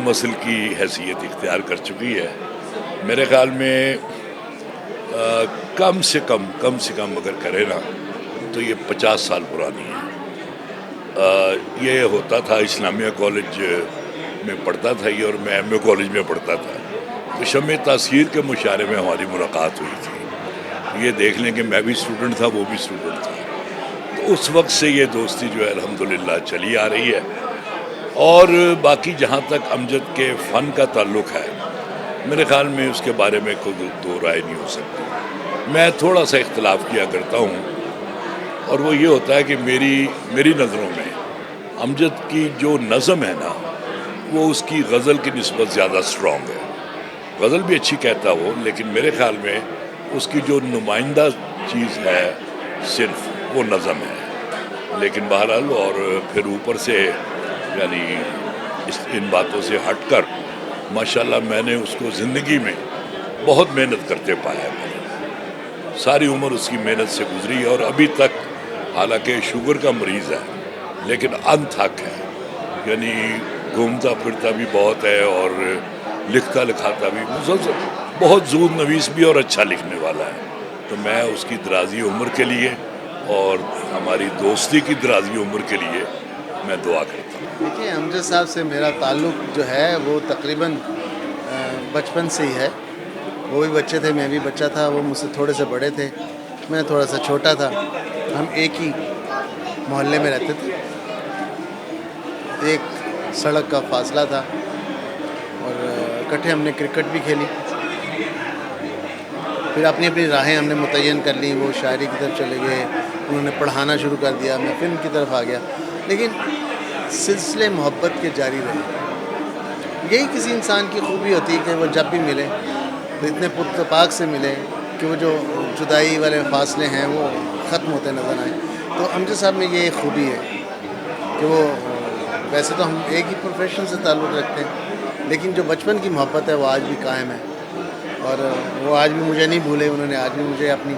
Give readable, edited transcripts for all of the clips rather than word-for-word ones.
مسل کی حیثیت اختیار کر چکی ہے. میرے خیال میں کم سے کم اگر کرے نا تو یہ 50 سال پرانی ہے. یہ ہوتا تھا اسلامیہ کالج میں پڑھتا تھا یہ، اور میں ایم اے کالج میں پڑھتا تھا. تو شمع تاثیر کے مشاعرے میں ہماری ملاقات ہوئی تھی. یہ دیکھ لیں کہ میں بھی اسٹوڈنٹ تھا، وہ بھی اسٹوڈنٹ تھا. تو اس وقت سے یہ دوستی جو ہے الحمدللہ چلی آ رہی ہے. اور باقی جہاں تک امجد کے فن کا تعلق ہے، میرے خیال میں اس کے بارے میں کوئی دو رائے نہیں ہو سکتی. میں تھوڑا سا اختلاف کیا کرتا ہوں، اور وہ یہ ہوتا ہے کہ میری نظروں میں امجد کی جو نظم ہے نا، وہ اس کی غزل کی نسبت زیادہ سٹرونگ ہے. غزل بھی اچھی کہتا وہ، لیکن میرے خیال میں اس کی جو نمائندہ چیز ہے صرف وہ نظم ہے. لیکن بہرحال اور پھر اوپر سے یعنی ان باتوں سے ہٹ کر ماشاءاللہ میں نے اس کو زندگی میں بہت محنت کرتے پایا ہے. ساری عمر اس کی محنت سے گزری ہے، اور ابھی تک حالانکہ شوگر کا مریض ہے لیکن انتھک ہے. یعنی گھومتا پھرتا بھی بہت ہے، اور لکھتا لکھاتا بھی مسلسل، بہت زود نویس بھی اور اچھا لکھنے والا ہے. تو میں اس کی درازی عمر کے لیے اور ہماری دوستی کی درازی عمر کے لیے میں دعا کرتا ہوں. دیکھیے، امجد صاحب سے میرا تعلق جو ہے وہ تقریباً بچپن سے ہی ہے. وہ بھی بچے تھے، میں بھی بچہ تھا. وہ مجھ سے تھوڑے سے بڑے تھے، میں تھوڑا سا چھوٹا تھا. ہم ایک ہی محلے میں رہتے تھے، ایک سڑک کا فاصلہ تھا، اور اکٹھے ہم نے کرکٹ بھی کھیلی. پھر اپنی اپنی راہیں ہم نے متعین کر لی. وہ شاعری کی طرف چلے گئے، انہوں نے پڑھانا شروع کر دیا، میں فلم کی طرف آ گیا. لیکن سلسلے محبت کے جاری رہے. یہی کسی انسان کی خوبی ہوتی ہے کہ وہ جب بھی ملے تو اتنے پرتپاک سے ملے کہ وہ جو جدائی والے فاصلے ہیں وہ ختم ہوتے نظر آئیں. تو امجد صاحب میں یہ ایک خوبی ہے کہ وہ ویسے تو ہم ایک ہی پروفیشن سے تعلق رکھتے ہیں، لیکن جو بچپن کی محبت ہے وہ آج بھی قائم ہے. اور وہ آج بھی مجھے نہیں بھولے. انہوں نے آج بھی مجھے اپنی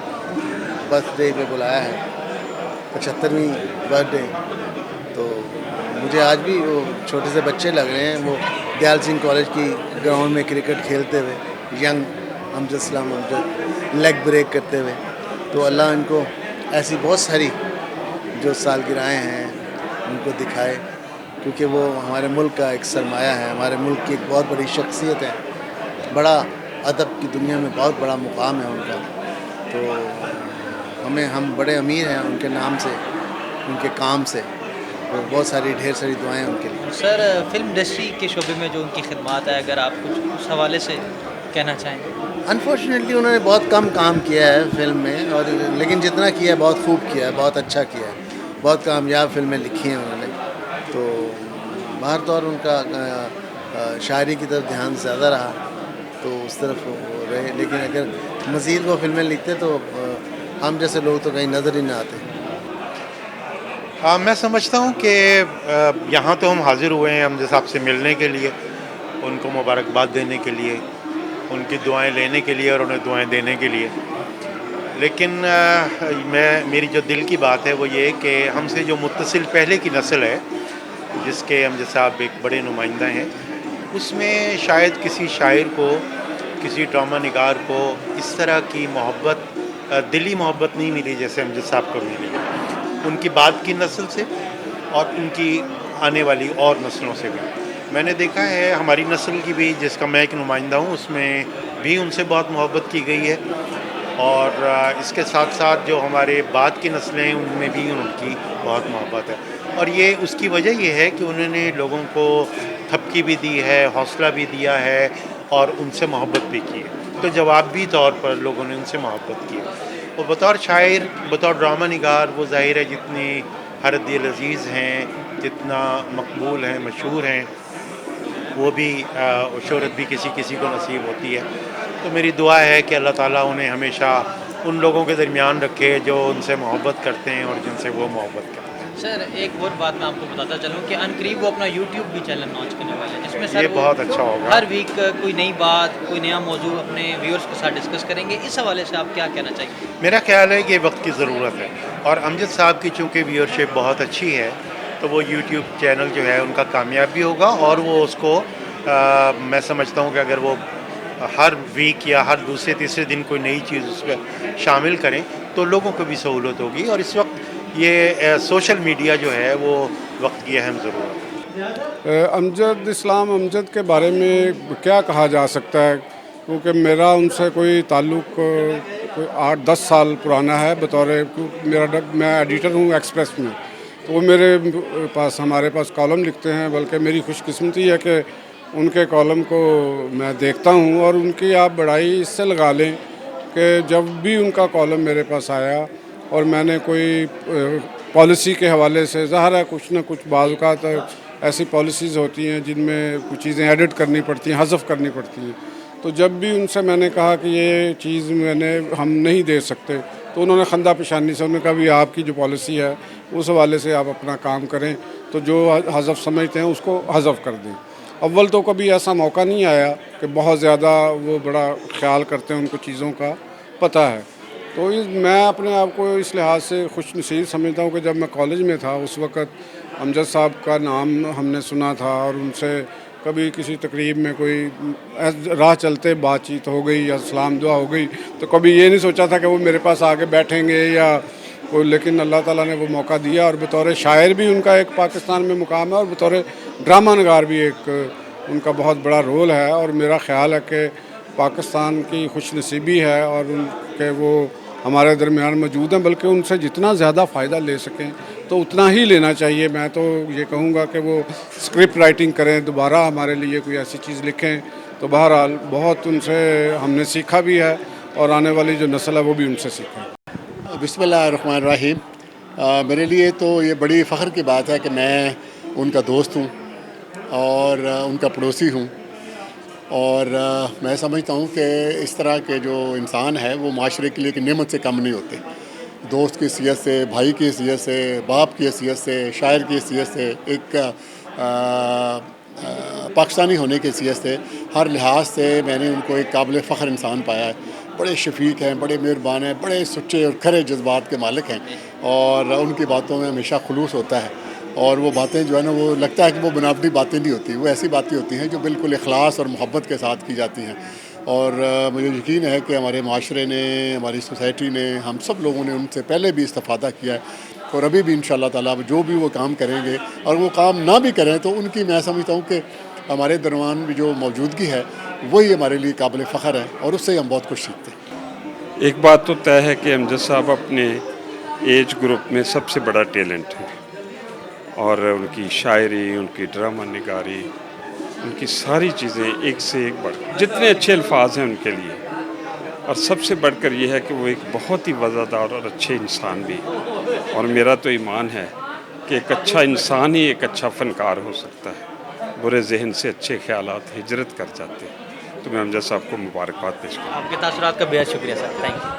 برتھ ڈے پہ بلایا ہے، 75ویں برتھ ڈے. تو مجھے آج بھی وہ چھوٹے سے بچے لگ رہے ہیں، وہ دیال سنگھ کالج کی گراؤنڈ میں کرکٹ کھیلتے ہوئے، ینگ امجد اسلام امجد لیگ بریک کرتے ہوئے. تو اللہ ان کو ایسی بہت ساری جو سالگرہیں ہیں ان کو دکھائے، کیونکہ وہ ہمارے ملک کا ایک سرمایہ ہے، ہمارے ملک کی ایک بہت بڑی شخصیت ہے. بڑا ادب کی دنیا میں بہت بڑا مقام ہے ان کا. تو ہم بڑے امیر ہیں ان کے نام سے، ان کے کام سے. اور بہت ساری ڈھیر ساری دعائیں ان کے لیے. سر، فلم انڈسٹری کے شعبے میں جو ان کی خدمات ہے، اگر آپ کچھ اس حوالے سے کہنا چاہیں. انفارچونیٹلی انہوں نے بہت کم کام کیا ہے فلم میں، اور لیکن جتنا کیا ہے بہت خوب کیا ہے، بہت اچھا کیا ہے. بہت کامیاب فلمیں لکھی ہیں انہوں نے. تو باہر طور ان کا شاعری کی طرف دھیان زیادہ رہا، تو اس طرف وہ رہے. لیکن اگر مزید وہ فلمیں لکھتے تو ہم جیسے لوگ تو کہیں نظر ہی نہ آتے. میں سمجھتا ہوں کہ یہاں تو ہم حاضر ہوئے ہیں امجد صاحب سے ملنے کے لیے، ان کو مبارکباد دینے کے لیے، ان کی دعائیں لینے کے لیے اور انہیں دعائیں دینے کے لیے. لیکن میری جو دل کی بات ہے وہ یہ کہ ہم سے جو متصل پہلے کی نسل ہے، جس کے امجد صاحب ایک بڑے نمائندہ ہیں، اس میں شاید کسی شاعر کو، کسی ڈرامہ نگار کو اس طرح کی محبت، دلی محبت نہیں ملی جیسے امجد صاحب کو ملی. ان کی بعد کی نسل سے اور ان کی آنے والی اور نسلوں سے بھی. میں نے دیکھا ہے ہماری نسل کی بھی، جس کا میں ایک نمائندہ ہوں، اس میں بھی ان سے بہت محبت کی گئی ہے. اور اس کے ساتھ ساتھ جو ہمارے بعد کی نسلیں ہیں ان میں بھی ان کی بہت محبت ہے. اور یہ اس کی وجہ یہ ہے کہ انہوں نے لوگوں کو تھپکی بھی دی ہے، حوصلہ بھی دیا ہے، اور ان سے محبت بھی کی ہے. تو جوابی طور پر لوگوں نے ان سے محبت کی. اور بطور شاعر، بطور ڈرامہ نگار، وہ ظاہر ہے جتنی ہر دل عزیز ہیں، جتنا مقبول ہیں، مشہور ہیں، وہ بھی شہرت بھی کسی کسی کو نصیب ہوتی ہے. تو میری دعا ہے کہ اللہ تعالیٰ انہیں ہمیشہ ان لوگوں کے درمیان رکھے جو ان سے محبت کرتے ہیں اور جن سے وہ محبت کرتے ہیں. سر، ایک اور بات میں آپ کو بتاتا چلوں کہ ان قریب وہ اپنا یوٹیوب بھی چینل لانچ کرنے والے ہیں، جس میں سر یہ بہت اچھا ہوگا. ہر ویک کوئی نئی بات، کوئی نیا موضوع اپنے ویورز کے ساتھ ڈسکس کریں گے. اس حوالے سے آپ کیا کہنا چاہیے؟ میرا خیال ہے کہ وقت کی ضرورت ہے، اور امجد صاحب کی چونکہ ویورشپ بہت اچھی ہے تو وہ یوٹیوب چینل جو ہے ان کا کامیاب بھی ہوگا، اور وہ اس کو میں سمجھتا ہوں کہ اگر وہ ہر ویک یا ہر دوسرے تیسرے دن کوئی نئی چیز اس پہ شامل کریں تو لوگوں کو بھی سہولت ہوگی. اور اس وقت یہ سوشل میڈیا جو ہے وہ وقت کی اہم ضرورت ہے. امجد اسلام امجد کے بارے میں کیا کہا جا سکتا ہے، کیونکہ میرا ان سے کوئی تعلق کوئی 8-10 سال پرانا ہے. بطور میں ایڈیٹر ہوں ایکسپریس میں، تو وہ میرے پاس ہمارے پاس کالم لکھتے ہیں. بلکہ میری خوش قسمتی ہے کہ ان کے کالم کو میں دیکھتا ہوں، اور ان کی آپ بڑائی اس سے لگا لیں کہ جب بھی ان کا کالم میرے پاس آیا اور میں نے کوئی پالیسی کے حوالے سے، ظاہر ہے کچھ نہ کچھ بعض اوقات ایسی پالیسیز ہوتی ہیں جن میں کچھ چیزیں ایڈٹ کرنی پڑتی ہیں، حذف کرنی پڑتی ہیں. تو جب بھی ان سے میں نے کہا کہ یہ چیز ہم نہیں دے سکتے، تو انہوں نے خندہ پیشانی سے انہوں نے کہا بھی آپ کی جو پالیسی ہے اس حوالے سے آپ اپنا کام کریں، تو جو حذف سمجھتے ہیں اس کو حذف کر دیں. اول تو کبھی ایسا موقع نہیں آیا کہ بہت زیادہ وہ بڑا خیال کرتے ہیں، ان کو چیزوں کا پتہ ہے. تو میں اپنے آپ کو اس لحاظ سے خوش نصیب سمجھتا ہوں کہ جب میں کالج میں تھا اس وقت امجد صاحب کا نام ہم نے سنا تھا، اور ان سے کبھی کسی تقریب میں کوئی راہ چلتے بات چیت ہو گئی یا سلام دعا ہو گئی، تو کبھی یہ نہیں سوچا تھا کہ وہ میرے پاس آ کے بیٹھیں گے یا کوئی. لیکن اللہ تعالیٰ نے وہ موقع دیا، اور بطور شاعر بھی ان کا ایک پاکستان میں مقام ہے، اور بطور ڈرامہ نگار بھی ایک ان کا بہت بڑا رول ہے. اور میرا خیال ہے کہ پاکستان کی خوش نصیبی ہے اور ان کے وہ ہمارے درمیان موجود ہیں، بلکہ ان سے جتنا زیادہ فائدہ لے سکیں تو اتنا ہی لینا چاہیے. میں تو یہ کہوں گا کہ وہ اسکرپٹ رائٹنگ کریں، دوبارہ ہمارے لیے کوئی ایسی چیز لکھیں. تو بہرحال بہت ان سے ہم نے سیکھا بھی ہے، اور آنے والی جو نسل ہے وہ بھی ان سے سیکھے. بسم اللہ الرحمن الرحیم. میرے لیے تو یہ بڑی فخر کی بات ہے کہ میں ان کا دوست ہوں اور ان کا پڑوسی ہوں. اور میں سمجھتا ہوں کہ اس طرح کے جو انسان ہے وہ معاشرے کے لیے ایک نعمت سے کم نہیں ہوتے. دوست کی حیثیت سے، بھائی کی حیثیت سے، باپ کی حیثیت سے، شاعر کی حیثیت سے، ایک پاکستانی ہونے کی حیثیت سے، ہر لحاظ سے میں نے ان کو ایک قابل فخر انسان پایا ہے. بڑے شفیق ہیں، بڑے مہربان ہیں، بڑے سچے اور کھرے جذبات کے مالک ہیں، اور ان کی باتوں میں ہمیشہ خلوص ہوتا ہے. اور وہ باتیں جو ہے نا، وہ لگتا ہے کہ وہ بناوٹی باتیں نہیں ہوتی، وہ ایسی باتیں ہوتی ہیں جو بالکل اخلاص اور محبت کے ساتھ کی جاتی ہیں. اور مجھے یقین ہے کہ ہمارے معاشرے نے، ہماری سوسائٹی نے، ہم سب لوگوں نے ان سے پہلے بھی استفادہ کیا ہے، اور ابھی بھی انشاءاللہ تعالیٰ جو بھی وہ کام کریں گے، اور وہ کام نہ بھی کریں تو ان کی میں سمجھتا ہوں کہ ہمارے درمیان بھی جو موجودگی ہے وہی ہمارے لیے قابل فخر ہے، اور اس سے ہم بہت کچھ سیکھتے ہیں. ایک بات تو طے ہے کہ امجد صاحب اپنے ایج گروپ میں سب سے بڑا ٹیلنٹ ہے، اور ان کی شاعری، ان کی ڈرامہ نگاری، ان کی ساری چیزیں ایک سے ایک بڑھ، جتنے اچھے الفاظ ہیں ان کے لیے. اور سب سے بڑھ کر یہ ہے کہ وہ ایک بہت ہی وفادار اور اچھے انسان بھی. اور میرا تو ایمان ہے کہ ایک اچھا انسان ہی ایک اچھا فنکار ہو سکتا ہے. برے ذہن سے اچھے خیالات ہجرت کر جاتے ہیں. تو میں امجد صاحب کو مبارکباد پیش کرتا ہوں. آپ کے تاثرات کا بہت شکریہ سر. Thank you.